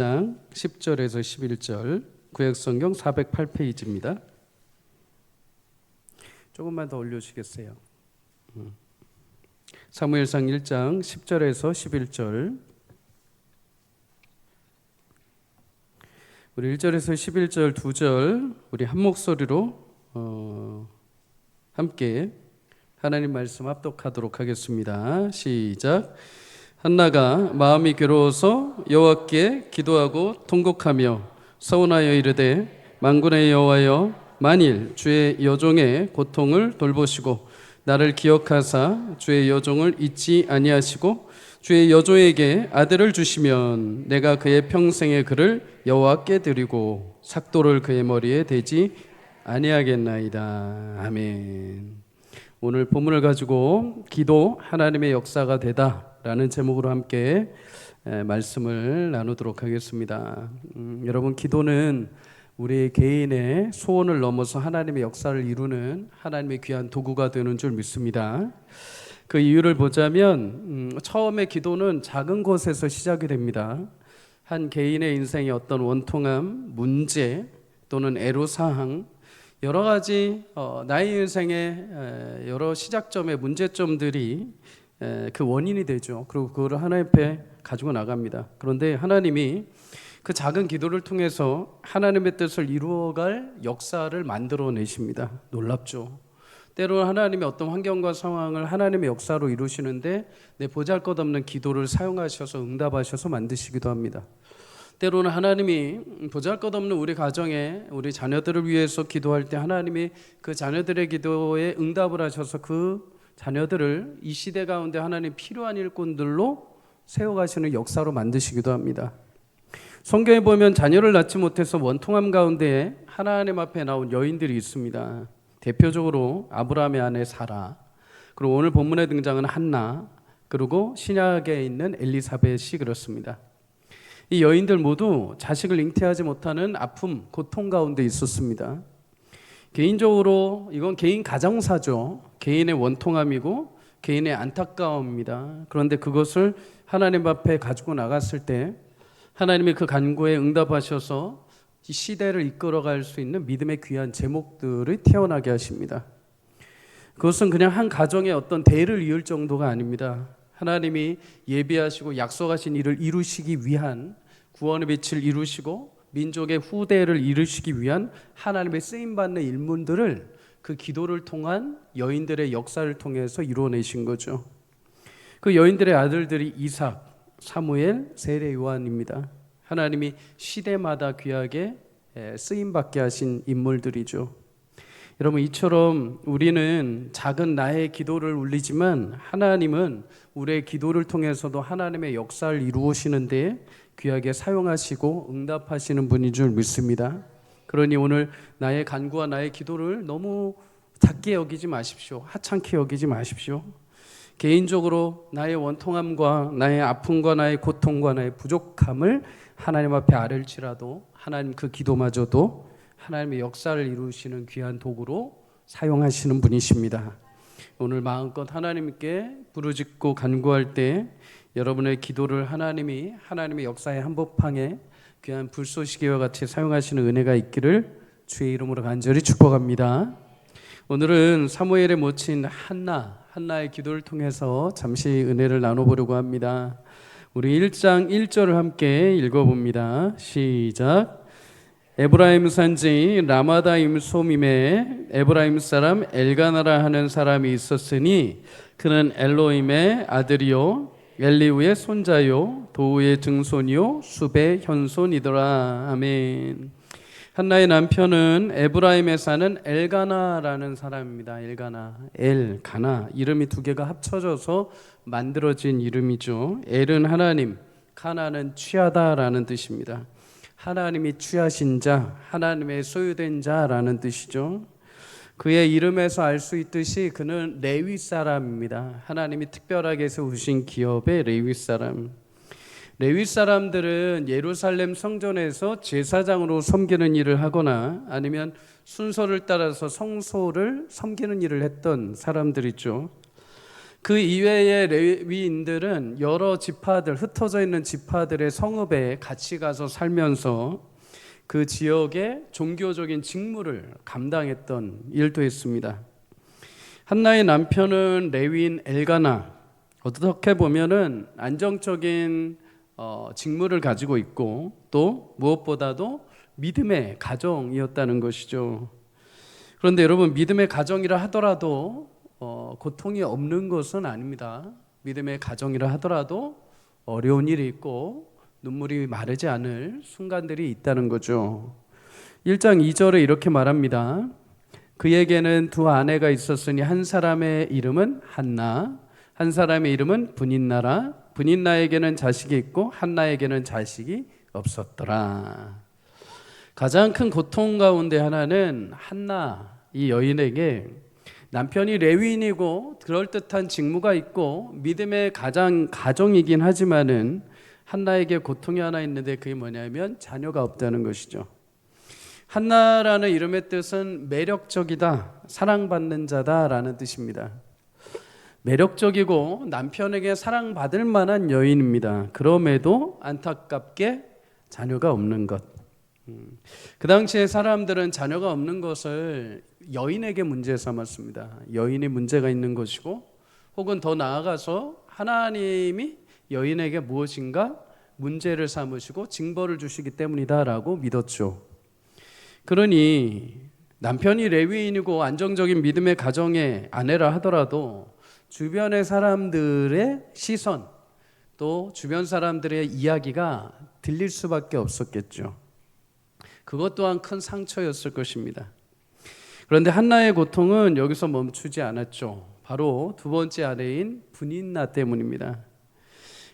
장 10절에서 11절 구약성경 408페이지입니다. 조금만 더 올려주시겠어요? 사무엘상 1장 10절에서 11절. 우리 1절에서 11절 2절 우리 한 목소리로 함께 하나님 말씀 합독하도록 하겠습니다. 시작. 한나가 마음이 괴로워서 여호와께 기도하고 통곡하며 서원하여 이르되 만군의 여호와여, 만일 주의 여종의 고통을 돌보시고 나를 기억하사 주의 여종을 잊지 아니하시고 주의 여종에게 아들을 주시면 내가 그의 평생의 그를 여호와께 드리고 삭도를 그의 머리에 대지 아니하겠나이다. 아멘. 오늘 본문을 가지고 기도 하나님의 역사가 되다 라는 제목으로 함께 말씀을 나누도록 하겠습니다. 여러분, 기도는 우리 개인의 소원을 넘어서 하나님의 역사를 이루는 하나님의 귀한 도구가 되는 줄 믿습니다. 그 이유를 보자면 처음에 기도는 작은 것에서 시작이 됩니다. 한 개인의 인생의 어떤 원통함, 문제 또는 애로사항, 여러 가지 나의 인생의 여러 시작점의 문제점들이 그 원인이 되죠. 그리고 그거를 하나님 앞에 가지고 나갑니다. 그런데 하나님이 그 작은 기도를 통해서 하나님의 뜻을 이루어갈 역사를 만들어내십니다. 놀랍죠. 때로는 하나님의 어떤 환경과 상황을 하나님의 역사로 이루시는데 내 보잘것없는 기도를 사용하셔서 응답하셔서 만드시기도 합니다. 때로는 하나님이 보잘것없는 우리 가정에 우리 자녀들을 위해서 기도할 때 하나님이 그 자녀들의 기도에 응답을 하셔서 그 자녀들을 이 시대 가운데 하나님 필요한 일꾼들로 세워가시는 역사로 만드시기도 합니다. 성경에 보면 자녀를 낳지 못해서 원통함 가운데 하나님 앞에 나온 여인들이 있습니다. 대표적으로 아브라함의 아내 사라, 그리고 오늘 본문에 등장하는 한나, 그리고 신약에 있는 엘리사벳이 그렇습니다. 이 여인들 모두 자식을 잉태하지 못하는 아픔, 고통 가운데 있었습니다. 개인적으로 이건 개인 가정사죠. 개인의 원통함이고 개인의 안타까움입니다. 그런데 그것을 하나님 앞에 가지고 나갔을 때 하나님이 그 간구에 응답하셔서 이 시대를 이끌어갈 수 있는 믿음의 귀한 제목들을 태어나게 하십니다. 그것은 그냥 한 가정의 어떤 대를 이을 정도가 아닙니다. 하나님이 예비하시고 약속하신 일을 이루시기 위한 구원의 빛을 이루시고 민족의 후대를 이루시기 위한 하나님의 쓰임받는 일문들을 그 기도를 통한 여인들의 역사를 통해서 이루어내신 거죠. 그 여인들의 아들들이 이삭, 사무엘, 세례 요한입니다. 하나님이 시대마다 귀하게 쓰임받게 하신 인물들이죠. 여러분, 이처럼 우리는 작은 나의 기도를 올리지만 하나님은 우리의 기도를 통해서도 하나님의 역사를 이루시는데 귀하게 사용하시고 응답하시는 분인 줄 믿습니다. 그러니 오늘 나의 간구와 나의 기도를 너무 작게 여기지 마십시오. 하찮게 여기지 마십시오. 개인적으로 나의 원통함과 나의 아픔과 나의 고통과 나의 부족함을 하나님 앞에 아뢰일지라도 하나님 그 기도마저도 하나님의 역사를 이루시는 귀한 도구로 사용하시는 분이십니다. 오늘 마음껏 하나님께 부르짖고 간구할 때 여러분의 기도를 하나님이 하나님의 역사의 한복판에 귀한 불쏘시개와 같이 사용하시는 은혜가 있기를 주의 이름으로 간절히 축복합니다. 오늘은 사무엘의 모친 한나의 기도를 통해서 잠시 은혜를 나눠보려고 합니다. 우리 1장 1절을 함께 읽어봅니다. 시작. 에브라임 산지 라마다임 소밈에 에브라임 사람 엘가나라 하는 사람이 있었으니 그는 엘로임의 아들이요 엘리우의 손자요 도우의 증손이요 숲의 현손이더라. 아멘. 한나의 남편은 에브라임에 사는 엘가나라는 사람입니다. 엘가나 이름이 두 개가 합쳐져서 만들어진 이름이죠. 엘은 하나님, 가나는 취하다라는 뜻입니다. 하나님이 취하신 자, 하나님의 소유된 자라는 뜻이죠. 그의 이름에서 알 수 있듯이 그는 레위 사람입니다. 하나님이 특별하게 세우신 기업의 레위 사람. 레위 사람들은 예루살렘 성전에서 제사장으로 섬기는 일을 하거나 아니면 순서를 따라서 성소를 섬기는 일을 했던 사람들이죠. 그 이외의 레위인들은 여러 지파들, 흩어져 있는 지파들의 성읍에 같이 가서 살면서 그 지역의 종교적인 직무를 감당했던 일도 했습니다. 한나의 남편은 레위인 엘가나, 어떻게 보면은 안정적인 직무를 가지고 있고 또 무엇보다도 믿음의 가정이었다는 것이죠. 그런데 여러분, 믿음의 가정이라 하더라도 고통이 없는 것은 아닙니다. 믿음의 가정이라 하더라도 어려운 일이 있고 눈물이 마르지 않을 순간들이 있다는 거죠. 1장 2절에 이렇게 말합니다. 그에게는 두 아내가 있었으니 한 사람의 이름은 한나, 한 사람의 이름은 브닌나라. 브닌나에게는 자식이 있고 한나에게는 자식이 없었더라. 가장 큰 고통 가운데 하나는 한나, 이 여인에게 남편이 레위인이고 그럴듯한 직무가 있고 믿음의 가정이긴 하지만은 한나에게 고통이 하나 있는데 그게 뭐냐면 자녀가 없다는 것이죠. 한나라는 이름의 뜻은 매력적이다, 사랑받는 자다라는 뜻입니다. 매력적이고 남편에게 사랑받을 만한 여인입니다. 그럼에도 안타깝게 자녀가 없는 것. 그 당시에 사람들은 자녀가 없는 것을 여인에게 문제 삼았습니다. 여인이 문제가 있는 것이고, 혹은 더 나아가서 하나님이 여인에게 무엇인가 문제를 삼으시고 징벌을 주시기 때문이다라고 믿었죠. 그러니 남편이 레위인이고 안정적인 믿음의 가정의 아내라 하더라도 주변의 사람들의 시선, 또 주변 사람들의 이야기가 들릴 수밖에 없었겠죠. 그것 또한 큰 상처였을 것입니다. 그런데 한나의 고통은 여기서 멈추지 않았죠. 바로 두 번째 아내인 브닌나 때문입니다.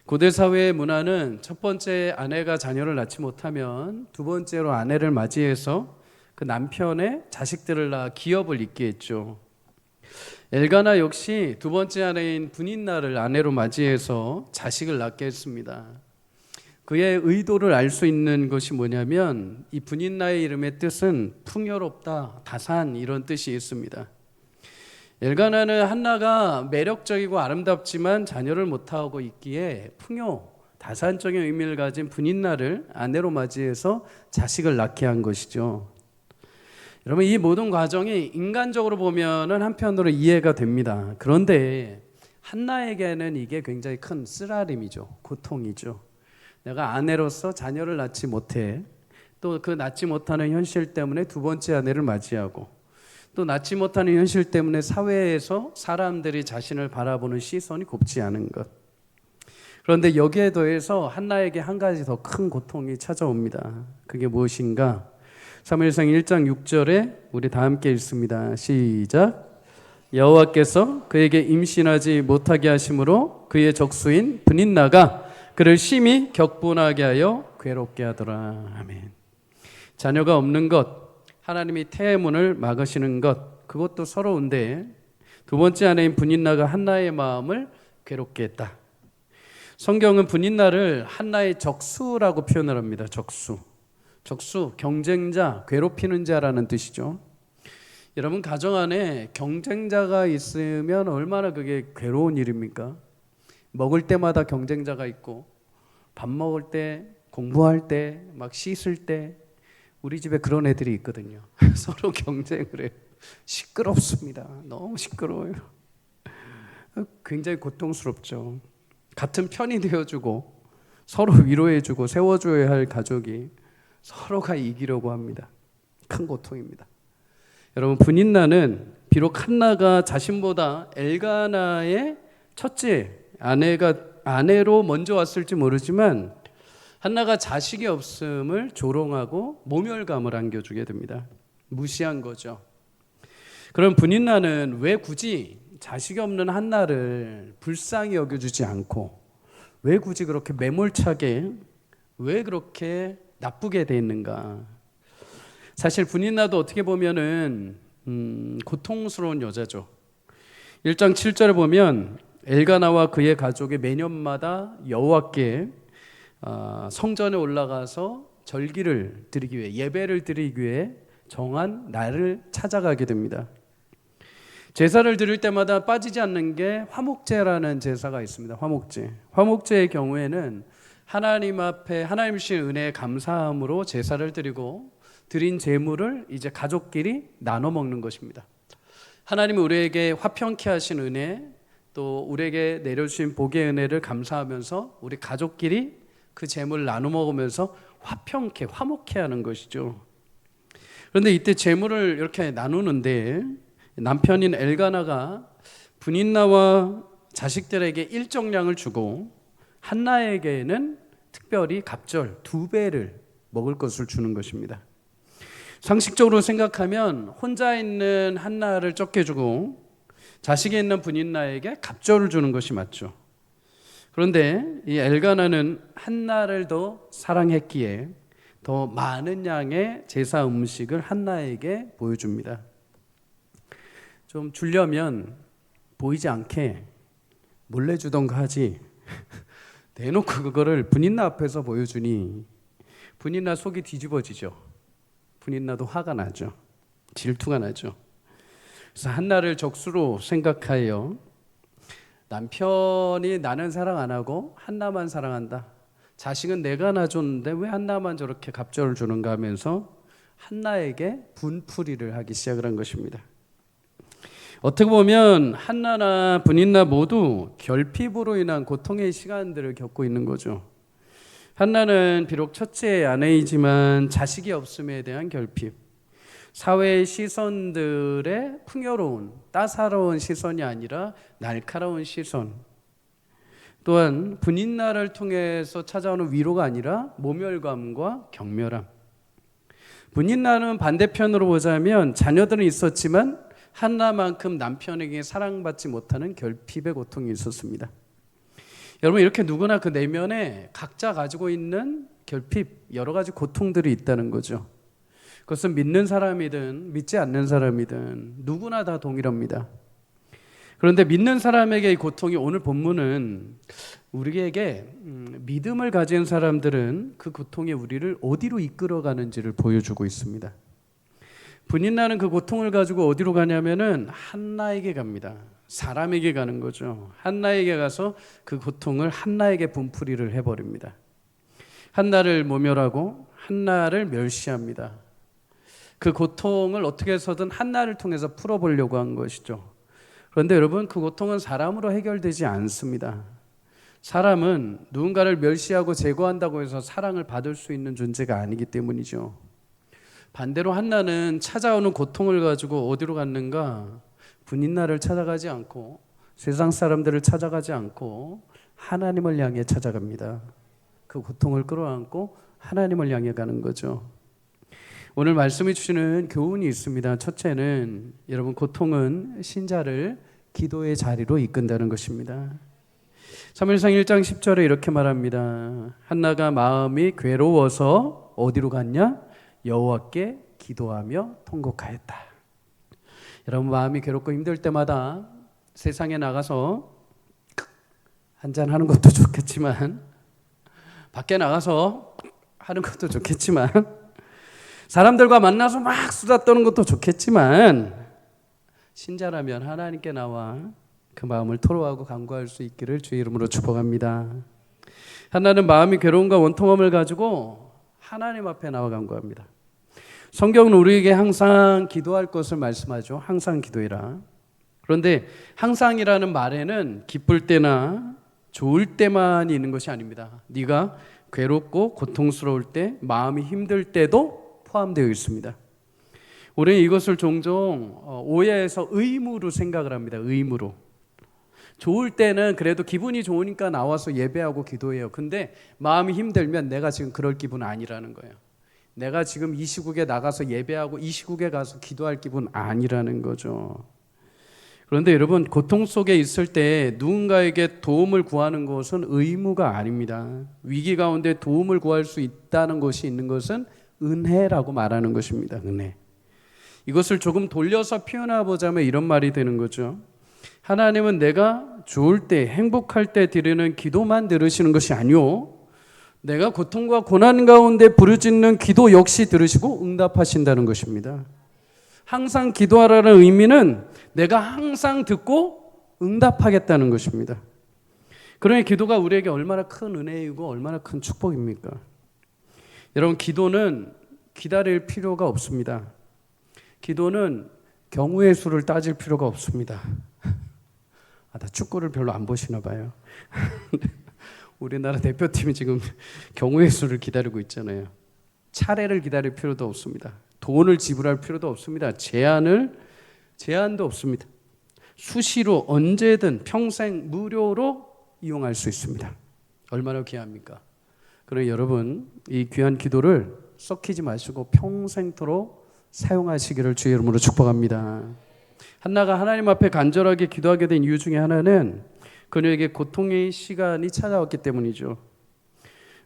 고대 사회의 문화는 첫 번째 아내가 자녀를 낳지 못하면 두 번째로 아내를 맞이해서 그 남편의 자식들을 낳아 기업을 잇게 했죠. 엘가나 역시 두 번째 아내인 브닌나를 아내로 맞이해서 자식을 낳게 했습니다. 그의 의도를 알 수 있는 것이 뭐냐면 이 브닌나의 이름의 뜻은 풍요롭다, 다산 이런 뜻이 있습니다. 엘가나는 한나가 매력적이고 아름답지만 자녀를 못하고 있기에 풍요, 다산적인 의미를 가진 브닌나를 아내로 맞이해서 자식을 낳게 한 것이죠. 여러분, 이 모든 과정이 인간적으로 보면은 한편으로 이해가 됩니다. 그런데 한나에게는 이게 굉장히 큰 쓰라림이죠. 고통이죠. 내가 아내로서 자녀를 낳지 못해, 또 그 낳지 못하는 현실 때문에 두 번째 아내를 맞이하고, 또 낳지 못하는 현실 때문에 사회에서 사람들이 자신을 바라보는 시선이 곱지 않은 것. 그런데 여기에 더해서 한나에게 한 가지 더 큰 고통이 찾아옵니다. 그게 무엇인가? 사무엘상 1장 6절에 우리 다 함께 읽습니다. 시작. 여호와께서 그에게 임신하지 못하게 하심으로 그의 적수인 브닌나가 그를 심히 격분하게 하여 괴롭게 하더라. 아멘. 자녀가 없는 것, 하나님이 태문을 막으시는 것, 그것도 서러운데 두 번째 아내인 브닌나가 한나의 마음을 괴롭게 했다. 성경은 브닌나를 한나의 적수라고 표현을 합니다. 적수, 경쟁자, 괴롭히는 자라는 뜻이죠. 여러분, 가정 안에 경쟁자가 있으면 얼마나 그게 괴로운 일입니까? 먹을 때마다 경쟁자가 있고, 밥 먹을 때, 공부할 때, 막 씻을 때, 우리 집에 그런 애들이 있거든요. 서로 경쟁을 해요. 시끄럽습니다. 너무 시끄러워요. 굉장히 고통스럽죠. 같은 편이 되어주고 서로 위로해주고 세워줘야 할 가족이 서로가 이기려고 합니다. 큰 고통입니다. 여러분, 브닌나는 비록 한나가 자신보다 엘가나의 첫째 아내로 먼저 왔을지 모르지만 한나가 자식이 없음을 조롱하고 모멸감을 안겨주게 됩니다. 무시한 거죠. 그럼 브닌나는 왜 굳이 자식이 없는 한나를 불쌍히 여겨주지 않고 왜 굳이 그렇게 매몰차게, 왜 그렇게 나쁘게 돼 있는가? 사실 브닌나도 어떻게 보면은 고통스러운 여자죠. 1장 7절에 보면 엘가나와 그의 가족이 매년마다 여호와께 성전에 올라가서 절기를 드리기 위해, 예배를 드리기 위해 정한 날을 찾아가게 됩니다. 제사를 드릴 때마다 빠지지 않는 게 화목제라는 제사가 있습니다. 화목제. 화목제의 경우에는 하나님 앞에 하나님 주신 은혜에 감사함으로 제사를 드리고 드린 제물을 이제 가족끼리 나눠 먹는 것입니다. 하나님이 우리에게 화평케 하신 은혜, 또 우리에게 내려주신 복의 은혜를 감사하면서 우리 가족끼리 그 제물을 나눠 먹으면서 화평케, 화목케 하는 것이죠. 그런데 이때 제물을 이렇게 나누는데 남편인 엘가나가 브닌나와 자식들에게 일정량을 주고 한나에게는 특별히 갑절 2배를 먹을 것을 주는 것입니다. 상식적으로 생각하면 혼자 있는 한나를 적게 주고 자식이 있는 브닌나에게 갑절을 주는 것이 맞죠. 그런데 이 엘가나는 한나를 더 사랑했기에 더 많은 양의 제사 음식을 한나에게 보여줍니다. 좀 주려면 보이지 않게 몰래 주던가 하지 대놓고 그거를 브닌나 앞에서 보여주니 브닌나 속이 뒤집어지죠. 브닌나도 화가 나죠. 질투가 나죠. 그래서 한나를 적수로 생각하여 남편이 나는 사랑 안 하고 한나만 사랑한다. 자식은 내가 낳아줬는데 왜 한나만 저렇게 갑절을 주는가 하면서 한나에게 분풀이를 하기 시작을 한 것입니다. 어떻게 보면 한나나 브닌나 모두 결핍으로 인한 고통의 시간들을 겪고 있는 거죠. 한나는 비록 첫째 아내이지만 자식이 없음에 대한 결핍, 사회의 시선들의 풍요로운 따사로운 시선이 아니라 날카로운 시선, 또한 브닌나를 통해서 찾아오는 위로가 아니라 모멸감과 경멸함. 브닌나는 반대편으로 보자면 자녀들은 있었지만 한나만큼 남편에게 사랑받지 못하는 결핍의 고통이 있었습니다. 여러분, 이렇게 누구나 그 내면에 각자 가지고 있는 결핍, 여러 가지 고통들이 있다는 거죠. 그것은 믿는 사람이든 믿지 않는 사람이든 누구나 다 동일합니다. 그런데 믿는 사람에게 이 고통이, 오늘 본문은 우리에게 믿음을 가진 사람들은 그 고통이 우리를 어디로 이끌어가는지를 보여주고 있습니다. 브닌나는 그 고통을 가지고 어디로 가냐면은 한나에게 갑니다. 사람에게 가는 거죠. 한나에게 가서 그 고통을 한나에게 분풀이를 해버립니다. 한나를 모멸하고 한나를 멸시합니다. 그 고통을 어떻게 해서든 한나를 통해서 풀어보려고 한 것이죠. 그런데 여러분, 그 고통은 사람으로 해결되지 않습니다. 사람은 누군가를 멸시하고 제거한다고 해서 사랑을 받을 수 있는 존재가 아니기 때문이죠. 반대로 한나는 찾아오는 고통을 가지고 어디로 갔는가? 브닌나를 찾아가지 않고 세상 사람들을 찾아가지 않고 하나님을 향해 찾아갑니다. 그 고통을 끌어안고 하나님을 향해 가는 거죠. 오늘 말씀해 주시는 교훈이 있습니다. 첫째는 여러분, 고통은 신자를 기도의 자리로 이끈다는 것입니다. 사무엘상 1장 10절에 이렇게 말합니다. 한나가 마음이 괴로워서 어디로 갔냐? 여호와께 기도하며 통곡하였다. 여러분, 마음이 괴롭고 힘들 때마다 세상에 나가서 한잔 하는 것도 좋겠지만, 밖에 나가서 하는 것도 좋겠지만, 사람들과 만나서 막 수다 떠는 것도 좋겠지만, 신자라면 하나님께 나와 그 마음을 토로하고 간구할 수 있기를 주의 이름으로 축복합니다. 한나는 마음이 괴로움과 원통함을 가지고 하나님 앞에 나와 간구합니다. 성경은 우리에게 항상 기도할 것을 말씀하죠. 항상 기도해라. 그런데 항상이라는 말에는 기쁠 때나 좋을 때만 있는 것이 아닙니다. 네가 괴롭고 고통스러울 때, 마음이 힘들 때도 포함되어 있습니다. 우리는 이것을 종종 오해해서 의무로 생각을 합니다. 의무로. 좋을 때는 그래도 기분이 좋으니까 나와서 예배하고 기도해요. 근데 마음이 힘들면 내가 지금 그럴 기분 아니라는 거예요. 내가 지금 이 시국에 나가서 예배하고 이 시국에 가서 기도할 기분 아니라는 거죠. 그런데 여러분, 고통 속에 있을 때 누군가에게 도움을 구하는 것은 의무가 아닙니다. 위기 가운데 도움을 구할 수 있다는 것이 있는 것은 은혜라고 말하는 것입니다. 은혜. 이것을 조금 돌려서 표현해 보자면 이런 말이 되는 거죠. 하나님은 내가 좋을 때, 행복할 때 드리는 기도만 들으시는 것이 아니오, 내가 고통과 고난 가운데 부르짖는 기도 역시 들으시고 응답하신다는 것입니다. 항상 기도하라는 의미는 내가 항상 듣고 응답하겠다는 것입니다. 그러니 기도가 우리에게 얼마나 큰 은혜이고 얼마나 큰 축복입니까? 여러분, 기도는 기다릴 필요가 없습니다. 기도는 경우의 수를 따질 필요가 없습니다. 나 축구를 별로 안 보시나 봐요. 우리나라 대표팀이 지금 경우의 수를 기다리고 있잖아요. 차례를 기다릴 필요도 없습니다. 돈을 지불할 필요도 없습니다. 제한도 없습니다. 수시로 언제든 평생 무료로 이용할 수 있습니다. 얼마나 귀합니까? 그러니 여러분, 이 귀한 기도를 썩히지 마시고 평생토록 사용하시기를 주의 이름으로 축복합니다. 한나가 하나님 앞에 간절하게 기도하게 된 이유 중에 하나는 그녀에게 고통의 시간이 찾아왔기 때문이죠.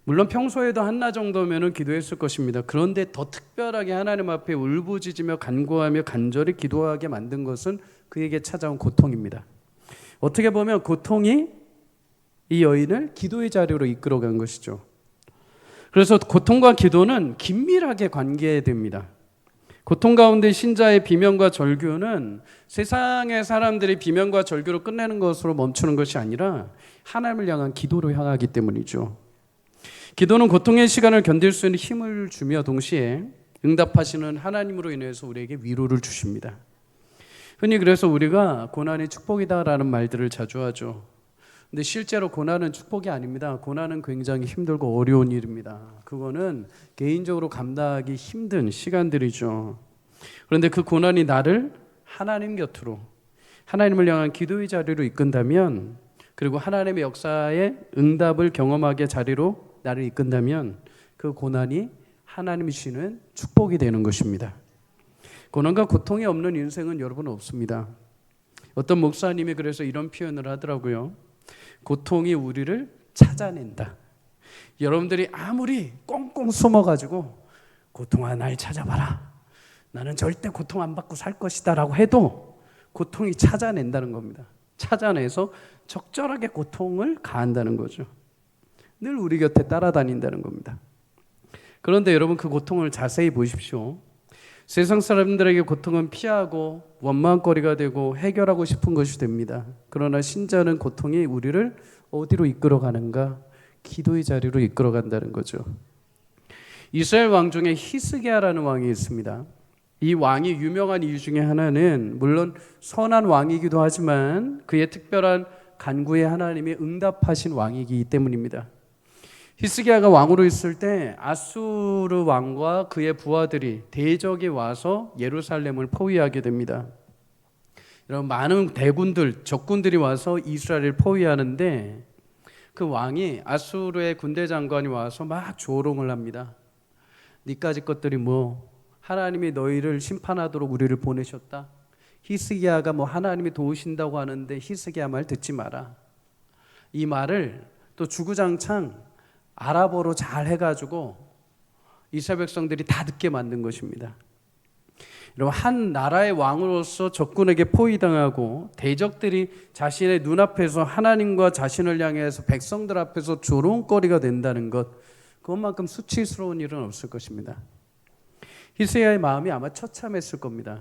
물론 평소에도 한나 정도면 기도했을 것입니다. 그런데 더 특별하게 하나님 앞에 울부짖으며 간구하며 간절히 기도하게 만든 것은 그에게 찾아온 고통입니다. 어떻게 보면 고통이 이 여인을 기도의 자리로 이끌어간 것이죠. 그래서 고통과 기도는 긴밀하게 관계됩니다. 고통 가운데 신자의 비명과 절규는 세상의 사람들이 비명과 절규로 끝내는 것으로 멈추는 것이 아니라 하나님을 향한 기도로 향하기 때문이죠. 기도는 고통의 시간을 견딜 수 있는 힘을 주며 동시에 응답하시는 하나님으로 인해서 우리에게 위로를 주십니다. 흔히 그래서 우리가 고난이 축복이다라는 말들을 자주 하죠. 근데 실제로 고난은 축복이 아닙니다. 고난은 굉장히 힘들고 어려운 일입니다. 그거는 개인적으로 감당하기 힘든 시간들이죠. 그런데 그 고난이 나를 하나님 곁으로, 하나님을 향한 기도의 자리로 이끈다면, 그리고 하나님의 역사의 응답을 경험하게 자리로 나를 이끈다면 그 고난이 하나님이 주시는 축복이 되는 것입니다. 고난과 고통이 없는 인생은 여러분 없습니다. 어떤 목사님이 그래서 이런 표현을 하더라고요. 고통이 우리를 찾아낸다. 여러분들이 아무리 꽁꽁 숨어가지고 고통아 날 찾아봐라, 나는 절대 고통 안 받고 살 것이다 라고 해도 고통이 찾아낸다는 겁니다. 찾아내서 적절하게 고통을 가한다는 거죠. 늘 우리 곁에 따라다닌다는 겁니다. 그런데 여러분, 그 고통을 자세히 보십시오. 세상 사람들에게 고통은 피하고 원망거리가 되고 해결하고 싶은 것이 됩니다. 그러나 신자는 고통이 우리를 어디로 이끌어가는가? 기도의 자리로 이끌어간다는 거죠. 이스라엘 왕 중에 히스기야라는 왕이 있습니다. 이 왕이 유명한 이유 중에 하나는 물론 선한 왕이기도 하지만 그의 특별한 간구에 하나님이 응답하신 왕이기 때문입니다. 히스기야가 왕으로 있을 때 아수르 왕과 그의 부하들이 대적이 와서 예루살렘을 포위하게 됩니다. 여러분, 많은 대군들, 적군들이 와서 이스라엘을 포위하는데 그 왕이 아수르의 군대 장관이 와서 막 조롱을 합니다. 니까지 것들이 뭐 하나님이 너희를 심판하도록 우리를 보내셨다. 히스기야가 뭐 하나님이 도우신다고 하는데 히스기야 말 듣지 마라. 이 말을 또 주구장창 아랍어로 잘 해가지고 이스라엘 백성들이 다 듣게 만든 것입니다. 여러분, 한 나라의 왕으로서 적군에게 포위당하고 대적들이 자신의 눈앞에서 하나님과 자신을 향해서 백성들 앞에서 조롱거리가 된다는 것, 그것만큼 수치스러운 일은 없을 것입니다. 히스기야의 마음이 아마 처참했을 겁니다.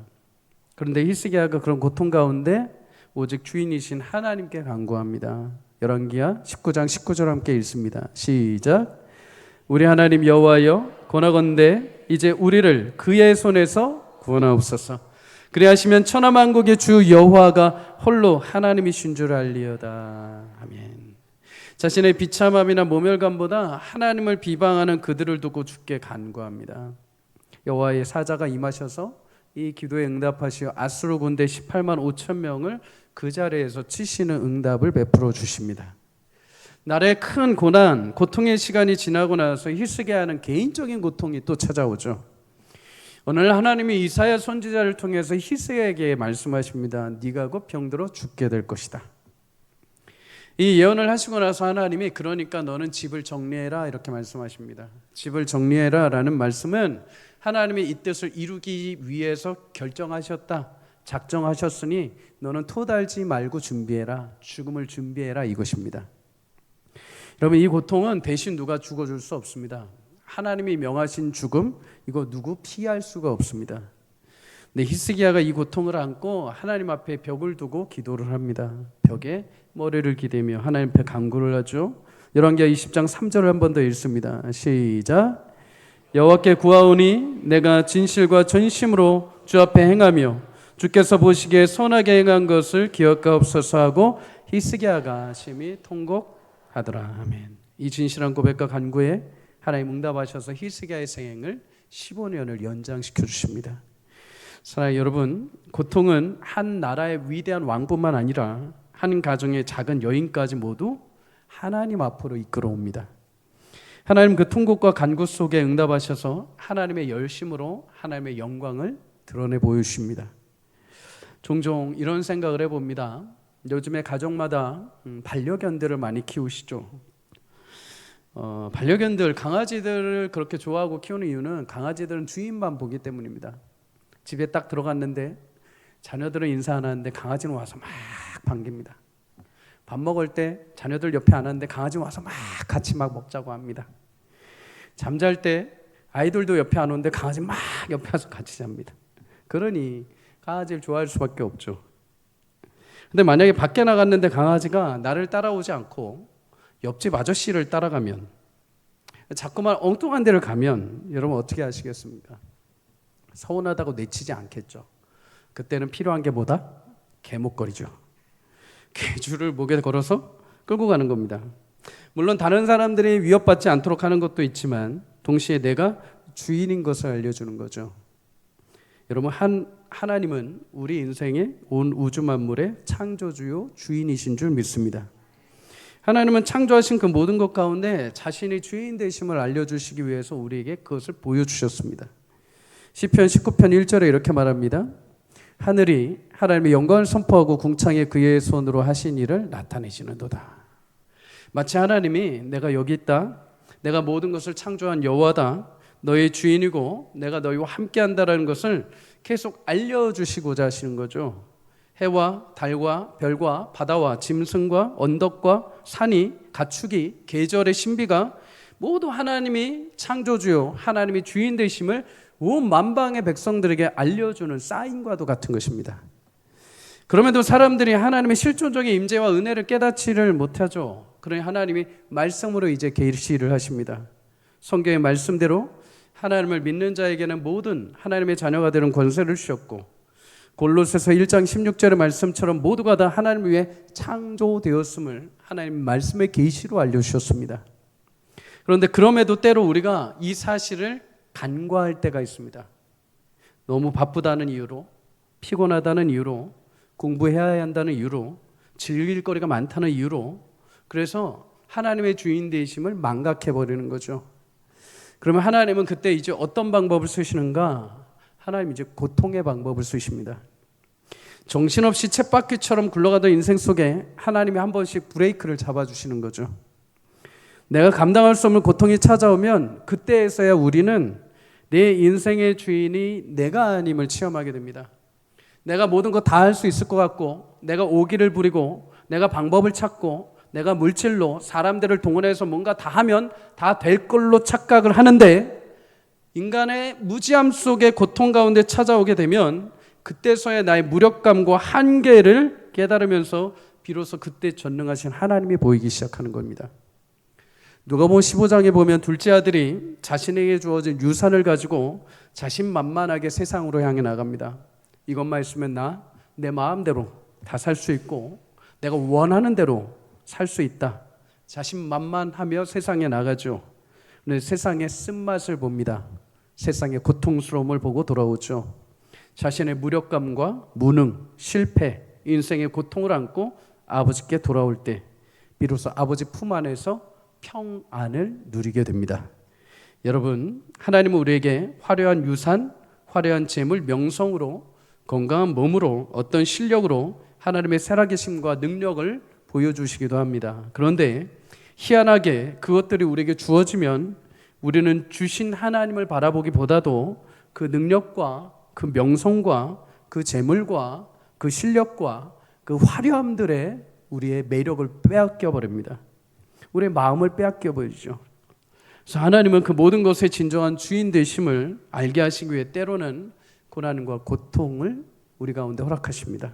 그런데 히스기야가 그런 고통 가운데 오직 주인이신 하나님께 간구합니다. 열왕기하 19장 19절 함께 읽습니다. 시작. 우리 하나님 여호와여, 권하건대 이제 우리를 그의 손에서 구원하옵소서. 그리하시면 천하만국의 주 여호와가 홀로 하나님이신 줄 알리어다. 아멘. 자신의 비참함이나 모멸감보다 하나님을 비방하는 그들을 두고 주께 간구합니다. 여호와의 사자가 임하셔서 이 기도에 응답하시어 아수르 군대 18만 5천 명을 그 자리에서 치시는 응답을 베풀어 주십니다. 나라의 큰 고난, 고통의 시간이 지나고 나서 히스기야는 개인적인 고통이 또 찾아오죠. 오늘 하나님이 이사야 선지자를 통해서 히스기야에게 말씀하십니다. 네가 곧 병들어 죽게 될 것이다. 이 예언을 하시고 나서 하나님이 그러니까 너는 집을 정리해라 이렇게 말씀하십니다. 집을 정리해라 라는 말씀은 하나님이 이 뜻을 이루기 위해서 결정하셨다, 작정하셨으니 너는 토달지 말고 준비해라, 죽음을 준비해라 이것입니다. 여러분, 이 고통은 대신 누가 죽어줄 수 없습니다. 하나님이 명하신 죽음, 이거 누구 피할 수가 없습니다. 근데 히스기야가 이 고통을 안고 하나님 앞에 벽을 두고 기도를 합니다. 벽에 머리를 기대며 하나님 앞에 간구를 하죠. 열왕기하 20장 3절을 한 번 더 읽습니다. 시작. 여호와께 구하오니 내가 진실과 전심으로 주 앞에 행하며 주께서 보시기에 선하게 행한 것을 기억하옵소서 하고 히스기야가 심히 통곡하더라. 아멘. 이 진실한 고백과 간구에 하나님 응답하셔서 히스기야의 생애를 15년을 연장시켜 주십니다. 사랑하는 여러분, 고통은 한 나라의 위대한 왕뿐만 아니라 한 가정의 작은 여인까지 모두 하나님 앞으로 이끌어옵니다. 하나님 그 통곡과 간구 속에 응답하셔서 하나님의 열심으로 하나님의 영광을 드러내 보여주십니다. 종종 이런 생각을 해봅니다. 요즘에 가정마다 반려견들을 많이 키우시죠. 반려견들, 강아지들을 그렇게 좋아하고 키우는 이유는 강아지들은 주인만 보기 때문입니다. 집에 딱 들어갔는데 자녀들은 인사 안 하는데 강아지는 와서 막 반깁니다. 밥 먹을 때 자녀들 옆에 안 하는데 강아지는 와서 막 같이 막 먹자고 합니다. 잠잘 때 아이들도 옆에 안 오는데 강아지 막 옆에 와서 같이 잡니다. 그러니 강아지를 좋아할 수밖에 없죠. 근데 만약에 밖에 나갔는데 강아지가 나를 따라오지 않고 옆집 아저씨를 따라가면, 자꾸만 엉뚱한 데를 가면 여러분 어떻게 하시겠습니까? 서운하다고 내치지 않겠죠. 그때는 필요한 게 뭐다? 개목걸이죠. 개줄을 목에 걸어서 끌고 가는 겁니다. 물론 다른 사람들이 위협받지 않도록 하는 것도 있지만 동시에 내가 주인인 것을 알려주는 거죠. 여러분, 하나님은 우리 인생의 온 우주 만물의 창조주요 주인이신 줄 믿습니다. 하나님은 창조하신 그 모든 것 가운데 자신이 주인 되심을 알려주시기 위해서 우리에게 그것을 보여주셨습니다. 시편 19편 1절에 이렇게 말합니다. 하늘이 하나님의 영광을 선포하고 궁창에 그의 손으로 하신 일을 나타내시는도다. 마치 하나님이 내가 여기 있다, 내가 모든 것을 창조한 여호와다, 너의 주인이고 내가 너희와 함께한다라는 것을 계속 알려주시고자 하시는 거죠. 해와 달과 별과 바다와 짐승과 언덕과 산이, 가축이, 계절의 신비가 모두 하나님이 창조주요 하나님이 주인 되심을 온 만방의 백성들에게 알려주는 사인과도 같은 것입니다. 그럼에도 사람들이 하나님의 실존적인 임재와 은혜를 깨닫지를 못하죠. 그러니 하나님이 말씀으로 이제 계시를 하십니다. 성경의 말씀대로 하나님을 믿는 자에게는 모든 하나님의 자녀가 되는 권세를 주셨고, 골로새서 1장 16절의 말씀처럼 모두가 다 하나님을 위해 창조되었음을 하나님 말씀의 계시로 알려주셨습니다. 그런데 그럼에도 때로 우리가 이 사실을 간과할 때가 있습니다. 너무 바쁘다는 이유로, 피곤하다는 이유로, 공부해야 한다는 이유로, 즐길 거리가 많다는 이유로, 그래서 하나님의 주인 되심을 망각해버리는 거죠. 그러면 하나님은 그때 이제 어떤 방법을 쓰시는가? 하나님 이제 고통의 방법을 쓰십니다. 정신없이 쳇바퀴처럼 굴러가던 인생 속에 하나님이 한 번씩 브레이크를 잡아주시는 거죠. 내가 감당할 수 없는 고통이 찾아오면 그때에서야 우리는 내 인생의 주인이 내가 아님을 체험하게 됩니다. 내가 모든 거 다 할 수 있을 것 같고, 내가 오기를 부리고, 내가 방법을 찾고, 내가 물질로 사람들을 동원해서 뭔가 다 하면 다 될 걸로 착각을 하는데, 인간의 무지함 속에 고통 가운데 찾아오게 되면 그때서야 나의 무력감과 한계를 깨달으면서 비로소 그때 전능하신 하나님이 보이기 시작하는 겁니다. 누가복음 15장에 보면 둘째 아들이 자신에게 주어진 유산을 가지고 자신만만하게 세상으로 향해 나갑니다. 이것만 있으면 내 마음대로 다 살 수 있고 내가 원하는 대로 살 수 있다. 자신만만하며 세상에 나가죠. 그런데 세상의 쓴맛을 봅니다. 세상의 고통스러움을 보고 돌아오죠. 자신의 무력감과 무능, 실패, 인생의 고통을 안고 아버지께 돌아올 때 비로소 아버지 품 안에서 평안을 누리게 됩니다. 여러분, 하나님은 우리에게 화려한 유산, 화려한 재물, 명성으로, 건강한 몸으로, 어떤 실력으로 하나님의 살아계심과 능력을 보여주시기도 합니다. 그런데 희한하게 그것들이 우리에게 주어지면 우리는 주신 하나님을 바라보기보다도 그 능력과 그 명성과 그 재물과 그 실력과 그 화려함들에 우리의 매력을 빼앗겨 버립니다. 우리의 마음을 빼앗겨 버리죠. 그래서 하나님은 그 모든 것의 진정한 주인 되심을 알게 하시기 위해 때로는 고난과 고통을 우리 가운데 허락하십니다.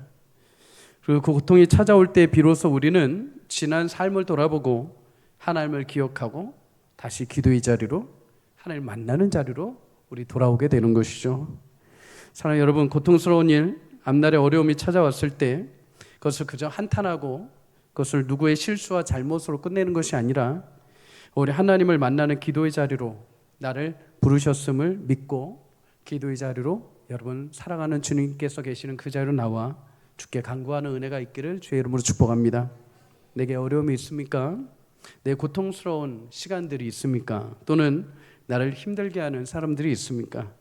그리고 그 고통이 찾아올 때 비로소 우리는 지난 삶을 돌아보고 하나님을 기억하고 다시 기도의 자리로, 하나님을 만나는 자리로 우리 돌아오게 되는 것이죠. 사랑하는 여러분, 고통스러운 일, 앞날에 어려움이 찾아왔을 때 그것을 그저 한탄하고 그것을 누구의 실수와 잘못으로 끝내는 것이 아니라 우리 하나님을 만나는 기도의 자리로 나를 부르셨음을 믿고 기도의 자리로 여러분 사랑하는 주님께서 계시는 그 자리로 나와 주께 간구하는 은혜가 있기를 주의 이름으로 축복합니다. 내게 어려움이 있습니까? 내 고통스러운 시간들이 있습니까? 또는 나를 힘들게 하는 사람들이 있습니까?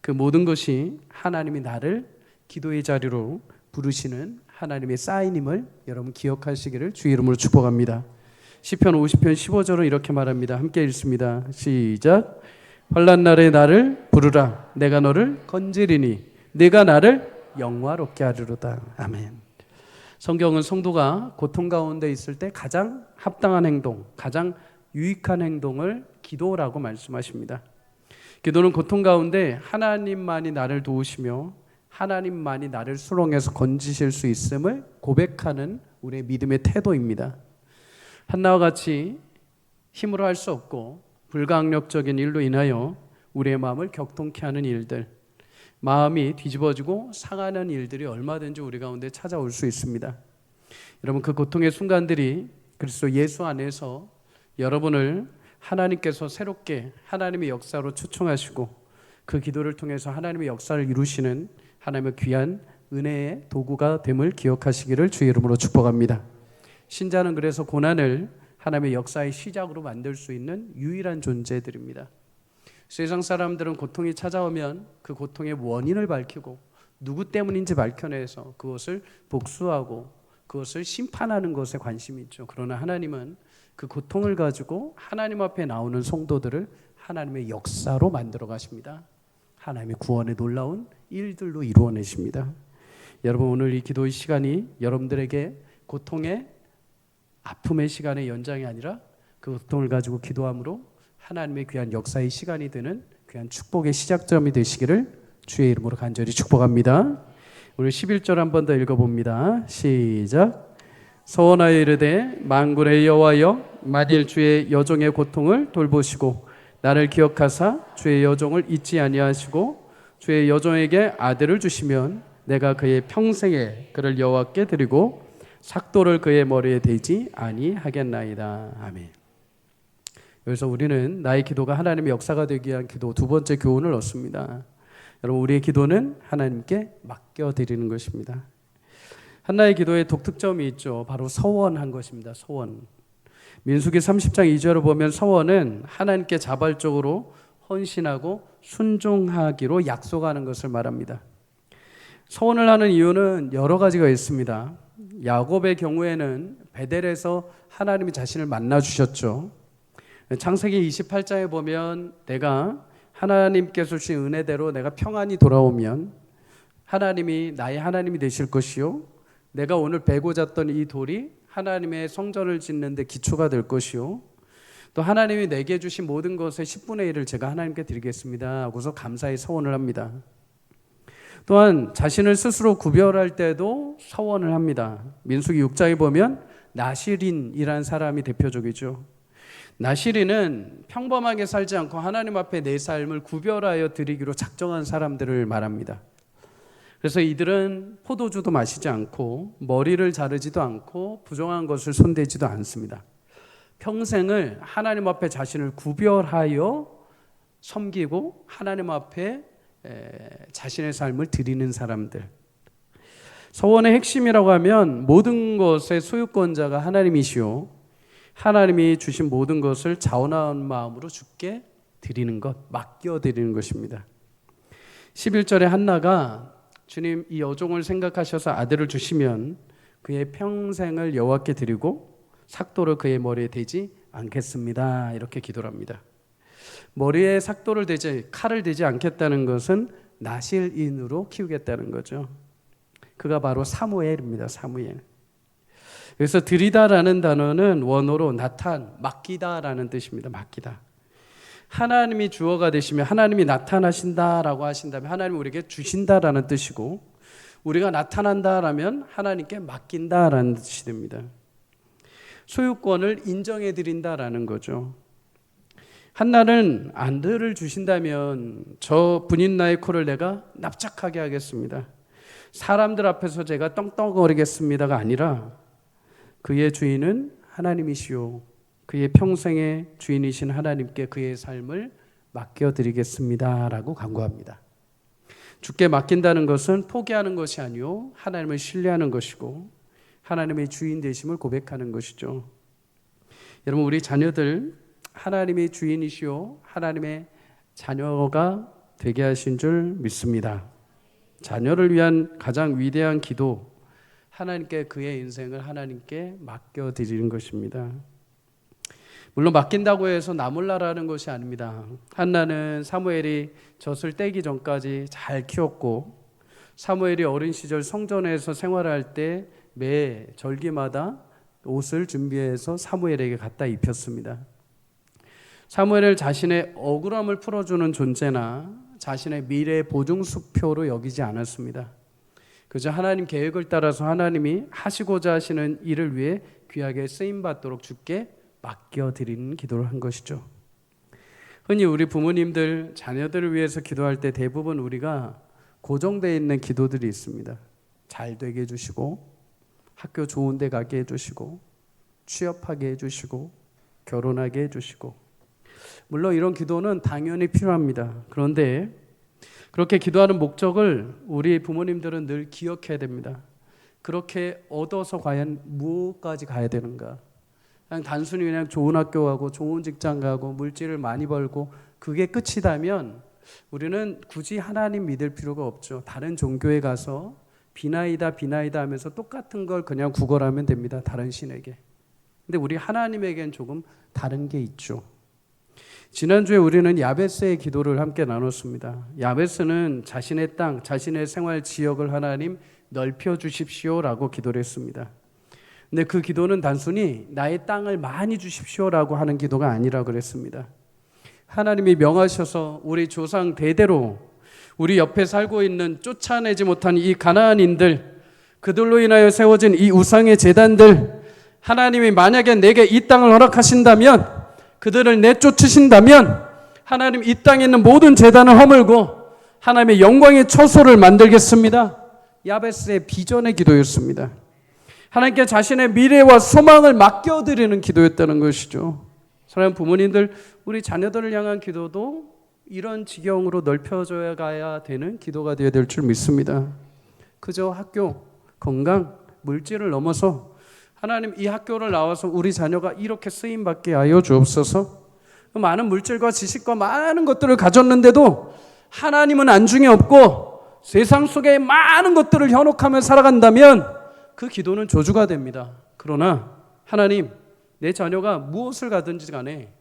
그 모든 것이 하나님이 나를 기도의 자리로 부르시는 하나님의 사인임을 여러분 기억하시기를 주의 이름으로 축복합니다. 시편 50편 15절은 이렇게 말합니다. 함께 읽습니다. 시작. 환난 날에 나를 부르라. 내가 너를 건지리니 네가 나를 영화롭게 하리로다. 아멘. 성경은 성도가 고통 가운데 있을 때 가장 합당한 행동, 가장 유익한 행동을 기도라고 말씀하십니다. 기도는 고통 가운데 하나님만이 나를 도우시며 하나님만이 나를 수렁에서 건지실 수 있음을 고백하는 우리의 믿음의 태도입니다. 한나와 같이 힘으로 할 수 없고 불가항력적인 일로 인하여 우리의 마음을 격동케 하는 일들, 마음이 뒤집어지고 상하는 일들이 얼마든지 우리 가운데 찾아올 수 있습니다. 여러분, 그 고통의 순간들이 그리스도 예수 안에서 여러분을 하나님께서 새롭게 하나님의 역사로 초청하시고 그 기도를 통해서 하나님의 역사를 이루시는 하나님의 귀한 은혜의 도구가 됨을 기억하시기를 주의 이름으로 축복합니다. 신자는 그래서 고난을 하나님의 역사의 시작으로 만들 수 있는 유일한 존재들입니다. 세상 사람들은 고통이 찾아오면 그 고통의 원인을 밝히고 누구 때문인지 밝혀내서 그것을 복수하고 그것을 심판하는 것에 관심이 있죠. 그러나 하나님은 그 고통을 가지고 하나님 앞에 나오는 성도들을 하나님의 역사로 만들어 가십니다. 하나님의 구원의 놀라운 일들로 이루어내십니다. 여러분, 오늘 이 기도의 시간이 여러분들에게 고통의 아픔의 시간의 연장이 아니라 그 고통을 가지고 기도함으로 하나님의 귀한 역사의 시간이 되는 귀한 축복의 시작점이 되시기를 주의 이름으로 간절히 축복합니다. 오늘 11절 한 번 더 읽어봅니다. 시작. 서원하여 이르되 만군의 여호와여 만일 주의 여종의 고통을 돌보시고 나를 기억하사 주의 여종을 잊지 아니하시고 주의 여종에게 아들을 주시면 내가 그의 평생에 그를 여호와께 드리고 삭도를 그의 머리에 대지 아니하겠나이다. 아멘. 여기서 우리는 나의 기도가 하나님의 역사가 되기 위한 기도 두 번째 교훈을 얻습니다. 여러분, 우리의 기도는 하나님께 맡겨드리는 것입니다. 한나의 기도에 독특점이 있죠. 바로 서원한 것입니다. 서원. 민수기 30장 2절을 보면 서원은 하나님께 자발적으로 헌신하고 순종하기로 약속하는 것을 말합니다. 서원을 하는 이유는 여러 가지가 있습니다. 야곱의 경우에는 베델에서 하나님이 자신을 만나 주셨죠. 창세기 28장에 보면 내가 하나님께서 주신 은혜대로 내가 평안히 돌아오면 하나님이 나의 하나님이 되실 것이요, 내가 오늘 베고 잤던 이 돌이 하나님의 성전을 짓는 데 기초가 될 것이요, 또 하나님이 내게 주신 모든 것의 10분의 1을 제가 하나님께 드리겠습니다 하고서 감사의 서원을 합니다. 또한 자신을 스스로 구별할 때도 서원을 합니다. 민수기 6장에 보면 나시린이라는 사람이 대표적이죠. 나시린은 평범하게 살지 않고 하나님 앞에 내 삶을 구별하여 드리기로 작정한 사람들을 말합니다. 그래서 이들은 포도주도 마시지 않고 머리를 자르지도 않고 부정한 것을 손대지도 않습니다. 평생을 하나님 앞에 자신을 구별하여 섬기고 하나님 앞에 자신의 삶을 드리는 사람들. 서원의 핵심이라고 하면 모든 것의 소유권자가 하나님이시오, 하나님이 주신 모든 것을 자원한 마음으로 주께 드리는 것, 맡겨드리는 것입니다. 11절에 한나가 주님, 이 여종을 생각하셔서 아들을 주시면 그의 평생을 여호와께 드리고 삭도를 그의 머리에 대지 않겠습니다, 이렇게 기도를 합니다. 머리에 삭도를 대지, 칼을 대지 않겠다는 것은 나실인으로 키우겠다는 거죠. 그가 바로 사무엘입니다. 사무엘. 그래서 드리다라는 단어는 원어로 나탄, 맡기다라는 뜻입니다. 맡기다. 하나님이 주어가 되시면 하나님이 나타나신다라고 하신다면 하나님이 우리에게 주신다라는 뜻이고, 우리가 나타난다라면 하나님께 맡긴다라는 뜻이 됩니다. 소유권을 인정해 드린다라는 거죠. 한나는 아들을 주신다면 저 분인 나의 코를 내가 납작하게 하겠습니다. 사람들 앞에서 제가 떵떵거리겠습니다가 아니라 그의 주인은 하나님이시오. 그의 평생의 주인이신 하나님께 그의 삶을 맡겨드리겠습니다 라고 간구합니다. 주께 맡긴다는 것은 포기하는 것이 아니요 하나님을 신뢰하는 것이고 하나님의 주인 되심을 고백하는 것이죠. 여러분, 우리 자녀들 하나님의 주인이시오 하나님의 자녀가 되게 하신 줄 믿습니다. 자녀를 위한 가장 위대한 기도, 하나님께 그의 인생을 하나님께 맡겨드리는 것입니다. 물론 맡긴다고 해서 나 몰라라는 것이 아닙니다. 한나는 사무엘이 젖을 떼기 전까지 잘 키웠고, 사무엘이 어린 시절 성전에서 생활할 때 매 절기마다 옷을 준비해서 사무엘에게 갖다 입혔습니다. 사무엘을 자신의 억울함을 풀어주는 존재나 자신의 미래 보증수표로 여기지 않았습니다. 그저 하나님 계획을 따라서 하나님이 하시고자 하시는 일을 위해 귀하게 쓰임받도록 주께 맡겨드리는 기도를 한 것이죠. 흔히 우리 부모님들 자녀들을 위해서 기도할 때 대부분 우리가 고정되어 있는 기도들이 있습니다. 잘 되게 해주시고, 학교 좋은 데 가게 해주시고, 취업하게 해주시고, 결혼하게 해주시고. 물론 이런 기도는 당연히 필요합니다. 그런데 그렇게 기도하는 목적을 우리 부모님들은 늘 기억해야 됩니다. 그렇게 얻어서 과연 무엇까지 가야 되는가? 그냥 단순히 그냥 좋은 학교 가고 좋은 직장 가고 물질을 많이 벌고 그게 끝이다면 우리는 굳이 하나님 믿을 필요가 없죠. 다른 종교에 가서 비나이다 비나이다 하면서 똑같은 걸 그냥 구걸하면 됩니다. 다른 신에게. 근데 우리 하나님에겐 조금 다른 게 있죠. 지난주에 우리는 야베스의 기도를 함께 나눴습니다. 야베스는 자신의 땅, 자신의 생활 지역을 하나님 넓혀 주십시오라고 기도를 했습니다. 근데 그 기도는 단순히 나의 땅을 많이 주십시오라고 하는 기도가 아니라 그랬습니다. 하나님이 명하셔서 우리 조상 대대로 우리 옆에 살고 있는 쫓아내지 못한 이 가나안인들, 그들로 인하여 세워진 이 우상의 제단들, 하나님이 만약에 내게 이 땅을 허락하신다면, 그들을 내쫓으신다면 하나님 이 땅에 있는 모든 제단을 허물고 하나님의 영광의 처소를 만들겠습니다. 야베스의 비전의 기도였습니다. 하나님께 자신의 미래와 소망을 맡겨드리는 기도였다는 것이죠. 사랑하는 부모님들, 우리 자녀들을 향한 기도도 이런 지경으로 넓혀져야 가야 되는 기도가 되어야 될 줄 믿습니다. 그저 학교, 건강, 물질을 넘어서 하나님 이 학교를 나와서 우리 자녀가 이렇게 쓰임받게 하여 주옵소서. 많은 물질과 지식과 많은 것들을 가졌는데도 하나님은 안중에 없고 세상 속에 많은 것들을 현혹하며 살아간다면 그 기도는 저주가 됩니다. 그러나 하나님, 내 자녀가 무엇을 가든지 간에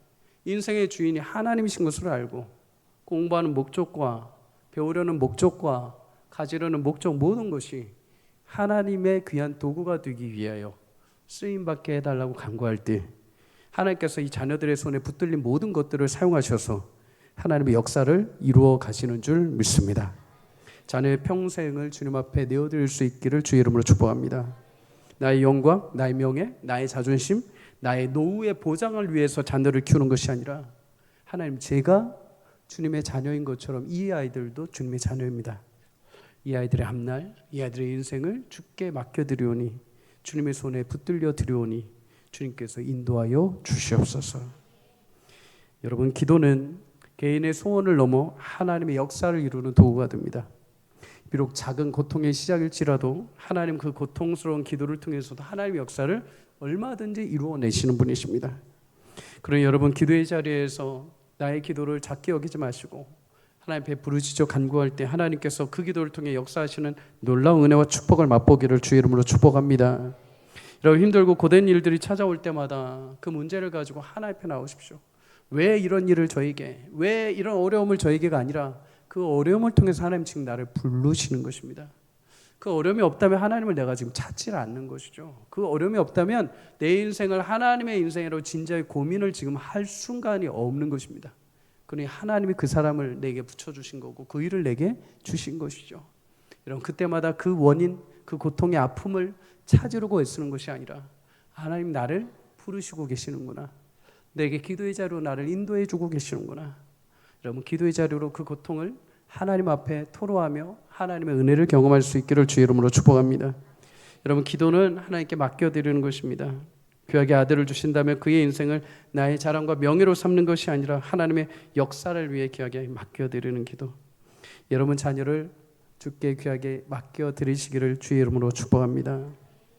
인생의 주인이 하나님이신 것을 알고 공부하는 목적과 배우려는 목적과 가지려는 목적 모든 것이 하나님의 귀한 도구가 되기 위하여 쓰임받게 해달라고 간구할 때 하나님께서 이 자녀들의 손에 붙들린 모든 것들을 사용하셔서 하나님의 역사를 이루어 가시는 줄 믿습니다. 자녀의 평생을 주님 앞에 내어드릴 수 있기를 주의 이름으로 축복합니다. 나의 영광, 나의 명예, 나의 자존심, 나의 노후의 보장을 위해서 자녀를 키우는 것이 아니라 하나님, 제가 주님의 자녀인 것처럼 이 아이들도 주님의 자녀입니다. 이 아이들의 앞날, 이 아이들의 인생을 주께 맡겨드리오니 주님의 손에 붙들려 드리오니 주님께서 인도하여 주시옵소서. 여러분, 기도는 개인의 소원을 넘어 하나님의 역사를 이루는 도구가 됩니다. 비록 작은 고통의 시작일지라도 하나님 그 고통스러운 기도를 통해서도 하나님의 역사를 얼마든지 이루어내시는 분이십니다. 그러니 여러분, 기도의 자리에서 나의 기도를 작게 여기지 마시고 하나님 앞에 부르짖어 간구할 때 하나님께서 그 기도를 통해 역사하시는 놀라운 은혜와 축복을 맛보기를 주의 이름으로 축복합니다. 여러분, 힘들고 고된 일들이 찾아올 때마다 그 문제를 가지고 하나님 앞에 나오십시오. 왜 이런 일을 저에게, 왜 이런 어려움을 저에게가 아니라 그 어려움을 통해서 하나님 지금 나를 부르시는 것입니다. 그 어려움이 없다면 하나님을 내가 지금 찾지 않는 것이죠. 그 어려움이 없다면 내 인생을 하나님의 인생으로 진지하게 고민을 지금 할 순간이 없는 것입니다. 그러니 하나님이 그 사람을 내게 붙여주신 거고 그 일을 내게 주신 것이죠. 여러분 그때마다 그 원인, 그 고통의 아픔을 찾으려고 애쓰는 것이 아니라 하나님 나를 부르시고 계시는구나. 내게 기도의 자료로 나를 인도해 주고 계시는구나. 여러분 기도의 자료로 그 고통을 하나님 앞에 토로하며 하나님의 은혜를 경험할 수 있기를 주의 이름으로 축복합니다. 여러분 기도는 하나님께 맡겨드리는 것입니다. 귀하게 아들을 주신다면 그의 인생을 나의 자랑과 명예로 삼는 것이 아니라 하나님의 역사를 위해 귀하게 맡겨드리는 기도. 여러분 자녀를 주께 귀하게 맡겨드리시기를 주의 이름으로 축복합니다.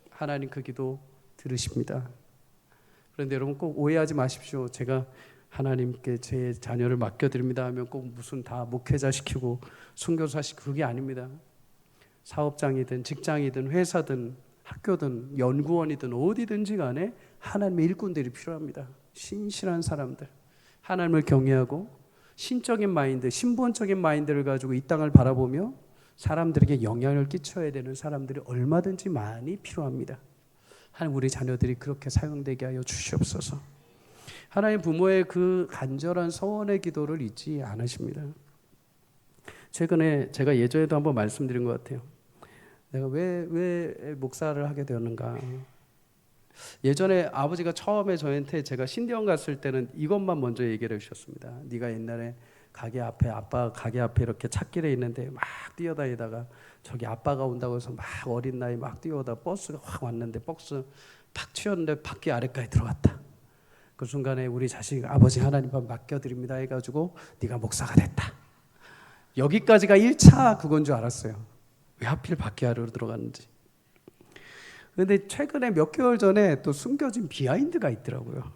하나님 그 기도 들으십니다. 그런데 여러분 꼭 오해하지 마십시오. 제가 하나님께 제 자녀를 맡겨드립니다 하면 꼭 무슨 다 목회자 시키고 선교사 시키고 그게 아닙니다. 사업장이든 직장이든 회사든 학교든 연구원이든 어디든지 간에 하나님의 일꾼들이 필요합니다. 신실한 사람들, 하나님을 경외하고 신적인 마인드, 신본적인 마인드를 가지고 이 땅을 바라보며 사람들에게 영향을 끼쳐야 되는 사람들이 얼마든지 많이 필요합니다. 하나님 우리 자녀들이 그렇게 사용되게 하여 주시옵소서. 하나님 부모의 그 간절한 서원의 기도를 잊지 않으십니다. 최근에 제가 예전에도 한번 말씀드린 것 같아요. 내가 왜 목사를 하게 되었는가. 예전에 아버지가 처음에 저한테 제가 신대원 갔을 때는 이것만 먼저 얘기를 해주셨습니다. 네가 옛날에 아빠 가게 앞에 이렇게 찻길에 있는데 막 뛰어다니다가 저기 아빠가 온다고 해서 막 어린 나이 막 뛰어오다 버스가 확 왔는데 버스 탁 튀었는데 바퀴 아래까지 들어갔다. 그 순간에 우리 자식 아버지 하나님 앞에 맡겨드립니다 해가지고 네가 목사가 됐다. 여기까지가 1차 그건 줄 알았어요. 왜 하필 바퀴 아래로 들어갔는지. 그런데 최근에 몇 개월 전에 또 숨겨진 비하인드가 있더라고요.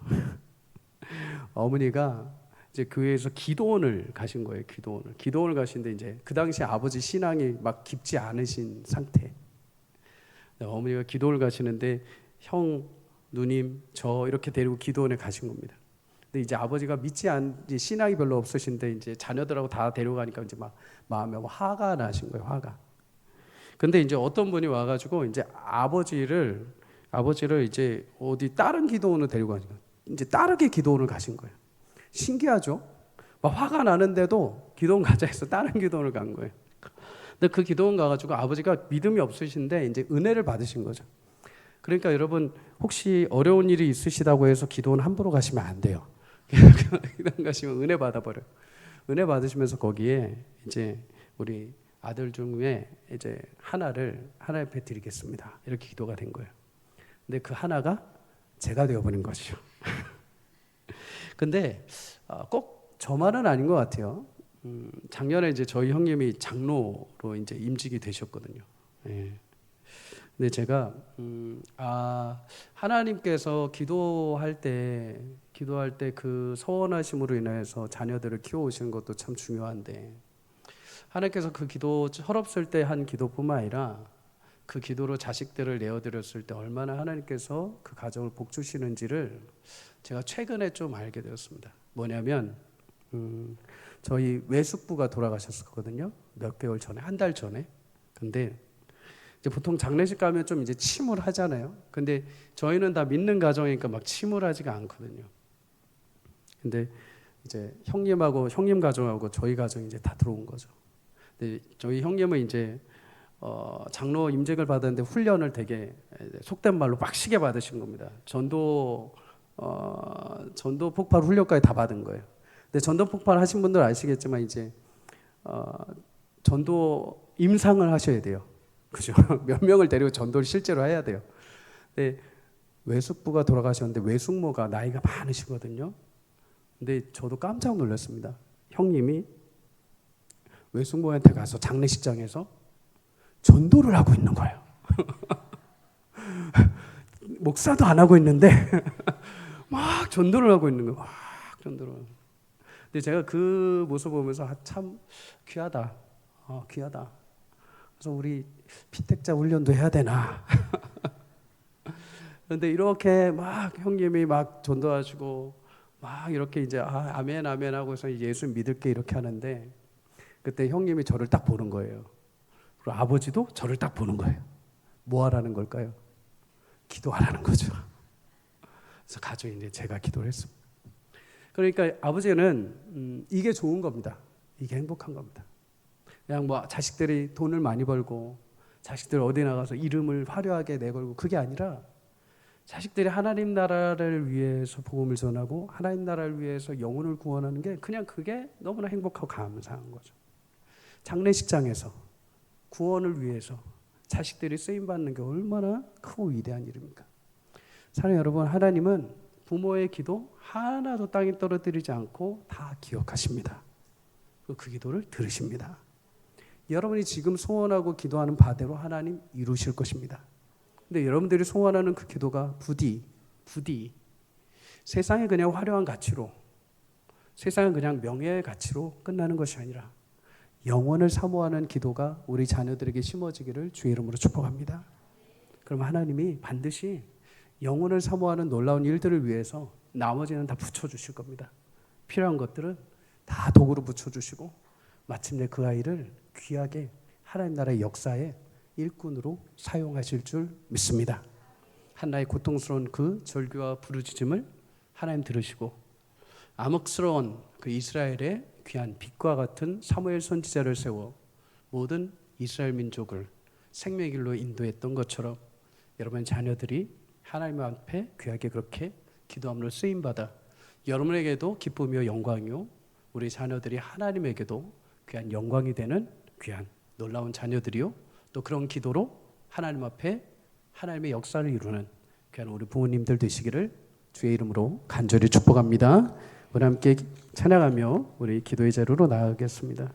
어머니가 이제 교회에서 기도원을 가신 거예요. 기도원을 가신데 이제 그 당시 아버지 신앙이 막 깊지 않으신 상태. 어머니가 기도원을 가시는데 형, 누님, 저 이렇게 데리고 기도원에 가신 겁니다. 근데 이제 아버지가 이제 신앙이 별로 없으신데 이제 자녀들하고 다 데려가니까 이제 막 마음에 화가 나신 거예요. 화가. 근데 이제 어떤 분이 와가지고 이제 아버지를 이제 어디 다른 기도원을 데리고 가니까 이제 다르게 기도원을 가신 거예요. 신기하죠? 막 화가 나는데도 기도원 가자 해서 다른 기도원을 간 거예요. 근데 그 기도원 가가지고 아버지가 믿음이 없으신데 이제 은혜를 받으신 거죠. 그러니까 여러분 혹시 어려운 일이 있으시다고 해서 기도원 함부로 가시면 안 돼요. 기도원 가시면 은혜 받아버려요. 은혜 받으시면서 거기에 이제 우리 아들 중에 이제 하나를 하나님 앞에 드리겠습니다. 이렇게 기도가 된 거예요. 근데 그 하나가 제가 되어버린 것이죠. 근데 꼭 저만은 아닌 것 같아요. 작년에 이제 저희 형님이 장로로 이제 임직이 되셨거든요. 예. 근데 제가 하나님께서 기도할 때 그 서원하심으로 인해서 자녀들을 키워오시는 것도 참 중요한데 하나님께서 그 기도 철없을 때 한 기도뿐만 아니라 그 기도로 자식들을 내어드렸을 때 얼마나 하나님께서 그 가정을 복 주시는지를 제가 최근에 좀 알게 되었습니다. 뭐냐면 저희 외숙부가 돌아가셨거든요. 몇 개월 전에, 한 달 전에. 근데 이제 보통 장례식 가면 좀 이제 침울하잖아요. 근데 저희는 다 믿는 가정이니까 막 침울하지가 않거든요. 근데 이제 형님 가정하고 저희 가정이 이제 다 들어온 거죠. 근데 저희 형님은 이제 장로 임직을 받았는데 훈련을 되게 속된 말로 빡시게 받으신 겁니다. 전도 폭발 훈련까지 다 받은 거예요. 근데 전도 폭발 하신 분들 아시겠지만 이제 전도 임상을 하셔야 돼요. 그죠? 몇 명을 데리고 전도를 실제로 해야 돼요. 근데 외숙부가 돌아가셨는데 외숙모가 나이가 많으시거든요. 근데 저도 깜짝 놀랐습니다. 형님이 외숙모한테 가서 장례식장에서 전도를 하고 있는 거예요. 목사도 안 하고 있는데 막 전도를 하고 있는 거예요. 막 전도를. 근데 제가 그 모습 보면서 참 귀하다. 귀하다. 그래서 우리 피택자 훈련도 해야 되나. 그런데 이렇게 막 형님이 막 전도하시고 막 이렇게 이제 아멘 아멘 하고서 예수 믿을게 이렇게 하는데 그때 형님이 저를 딱 보는 거예요. 그리고 아버지도 저를 딱 보는 거예요. 뭐 하라는 걸까요? 기도하라는 거죠. 그래서 가족이 이제 제가 기도를 했습니다. 그러니까 아버지는 이게 좋은 겁니다. 이게 행복한 겁니다. 그냥 뭐 자식들이 돈을 많이 벌고 자식들 어디 나가서 이름을 화려하게 내걸고 그게 아니라 자식들이 하나님 나라를 위해서 복음을 전하고 하나님 나라를 위해서 영혼을 구원하는 게 그냥 그게 너무나 행복하고 감사한 거죠. 장례식장에서 구원을 위해서 자식들이 쓰임받는 게 얼마나 크고 위대한 일입니까? 사랑하는 여러분, 하나님은 부모의 기도 하나도 땅에 떨어뜨리지 않고 다 기억하십니다. 그 기도를 들으십니다. 여러분이 지금 소원하고 기도하는 바대로 하나님 이루실 것입니다. 근데 여러분들이 소원하는 그 기도가 부디 세상에 그냥 화려한 가치로, 세상에 그냥 명예의 가치로 끝나는 것이 아니라 영원을 사모하는 기도가 우리 자녀들에게 심어지기를 주의 이름으로 축복합니다. 그럼 하나님이 반드시 영혼을 사모하는 놀라운 일들을 위해서 나머지는 다 붙여주실 겁니다. 필요한 것들은 다 도구로 붙여주시고 마침내 그 아이를 귀하게 하나님 나라의 역사의 일꾼으로 사용하실 줄 믿습니다. 한나의 고통스러운 그 절규와 부르짖음을 하나님 들으시고 암흑스러운 그 이스라엘의 귀한 빛과 같은 사무엘 선지자를 세워 모든 이스라엘 민족을 생명의 길로 인도했던 것처럼 여러분 자녀들이 하나님 앞에 귀하게 그렇게 기도함으로 쓰임받아 여러분에게도 기쁨이요 영광이요 우리 자녀들이 하나님에게도 귀한 영광이 되는 귀한 놀라운 자녀들이요 또 그런 기도로 하나님 앞에 하나님의 역사를 이루는 귀한 우리 부모님들 되시기를 주의 이름으로 간절히 축복합니다. 우리 함께 찬양하며 우리 기도의 자리로 나아가겠습니다.